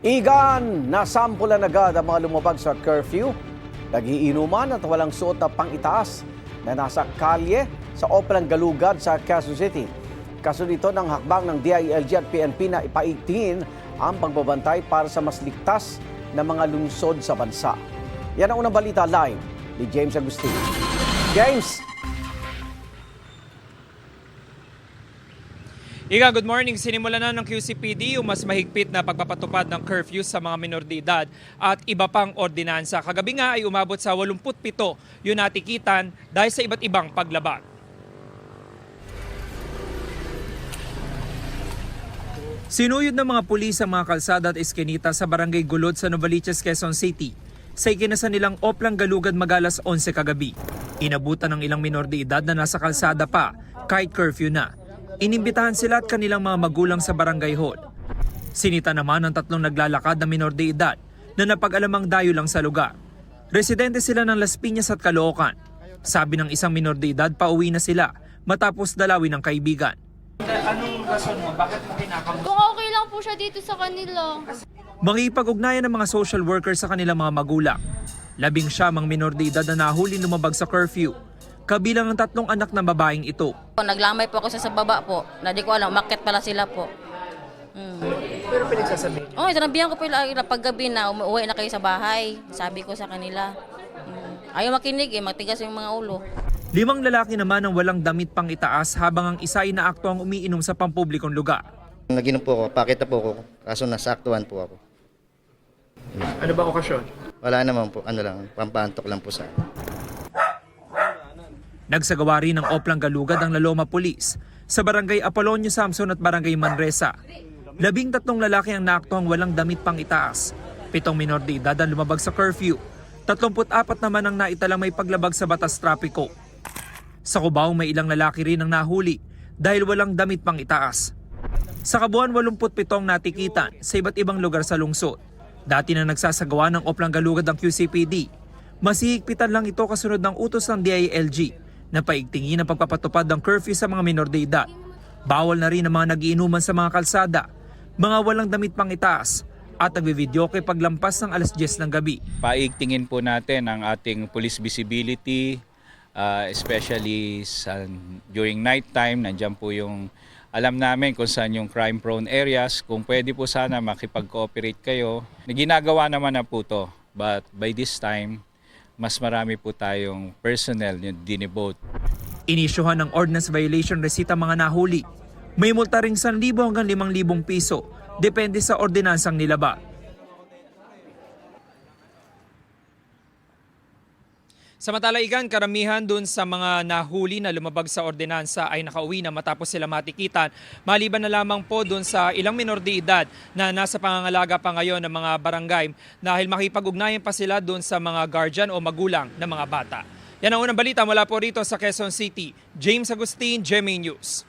Igan, nasampulan agad ang mga lumabag sa curfew, nagiinuman at walang suot na pang-itaas na nasa kalye sa Oplang Galugad sa Quezon City. Kasunod ito ng hakbang ng DILG at PNP na ipaigtingin ang pagbabantay para sa mas ligtas na mga lungsod sa bansa. Yan ang unang balita live ni James Agustin. James! Iga, good morning. Sinimulan na ng QCPD yung mas mahigpit na pagpapatupad ng curfew sa mga minor de edad at iba pang ordinansa. Kagabi nga ay umabot sa 87 yung natikitan dahil sa iba't ibang paglabag. Sinuyod ng mga pulis ang mga kalsada at eskinita sa Barangay Gulod sa Novaliches, Quezon City sa ikinasa nilang Oplang Galugad mag-alas 11 kagabi. Inabutan ng ilang minor de edad na nasa kalsada pa kahit curfew na. Inimbitahan sila at kanilang mga magulang sa barangay hall. Sinita naman ang tatlong naglalakad na minor de edad na napag-alamang dayo lang sa lugar. Residente sila ng Las Piñas at Caloocan. Sabi ng isang minor de edad, pauwi na sila matapos dalawin ng kaibigan. Anong rason mo? Bakit mo kinakamusta? Kung okay lang po siya dito sa kanila. Makikipag-ugnayan ng mga social workers sa kanilang mga magulang. 11 ang minor de edad na nahuli lumabag sa curfew. Kabilang ang tatlong anak ng babaeng ito. Naglamay po ako sa baba po, na di ko alam, umakyat pala sila po. Pero pinagsasabihin. Oo, sinabihan ko po paggabi na umuwi na kayo sa bahay. Sabi ko sa kanila. Ayaw makinig matigas yung mga ulo. 5 lalaki naman ang walang damit pang itaas habang ang isa ay naakto ang umiinom sa pampublikong lugar. Naginom po ako, pakita po ako, kaso nasaktuhan po ako. Ano ba okasyon? Wala naman po, pampantok lang po sa akin. Nagsagawa rin ng Oplang Galugad ang Laloma Police sa Barangay Apolonio Samson at Barangay Manresa. 13 lalaki ang naaktuhang walang damit pang itaas. 7 minor de edad ang lumabag sa curfew. 34 naman ang naitalang may paglabag sa batas trapiko. Sa Cubao may ilang lalaki rin ang nahuli dahil walang damit pang itaas. Sa Kabuuan 87 natikitan sa iba't ibang lugar sa lungsod. Dati na nagsasagawa ng Oplang Galugad ang QCPD. Masihigpitan lang ito kasunod ng utos ng DILG na paigtingin ang pagpapatupad ng curfew sa mga minor de edad. Bawal na rin ang mga nagiinuman sa mga kalsada, mga walang damit pang itaas, at nagbividyoke paglampas ng alas 10 ng gabi. Paigtingin po natin ang ating police visibility, especially during night time. Nandiyan po yung alam namin kung saan yung crime-prone areas. Kung pwede po sana makipag-cooperate kayo. Ginagawa naman na po to, but by this time, mas marami po tayong personnel yung dinibote. Inisyuhan ng ordinance violation receipt ang mga nahuli. May multa ring 1,000 hanggang 5,000 piso, depende sa ordinansang nilaba. Samantala, Igan, karamihan dun sa mga nahuli na lumabag sa ordinansa ay nakauwi na matapos sila matikitan. Maliban na lamang po dun sa ilang minor de edad na nasa pangangalaga pa ngayon ng mga barangay dahil makipag-ugnayan pa sila dun sa mga guardian o magulang ng mga bata. Yan ang unang balita mula po rito sa Quezon City. James Agustin, GMA News.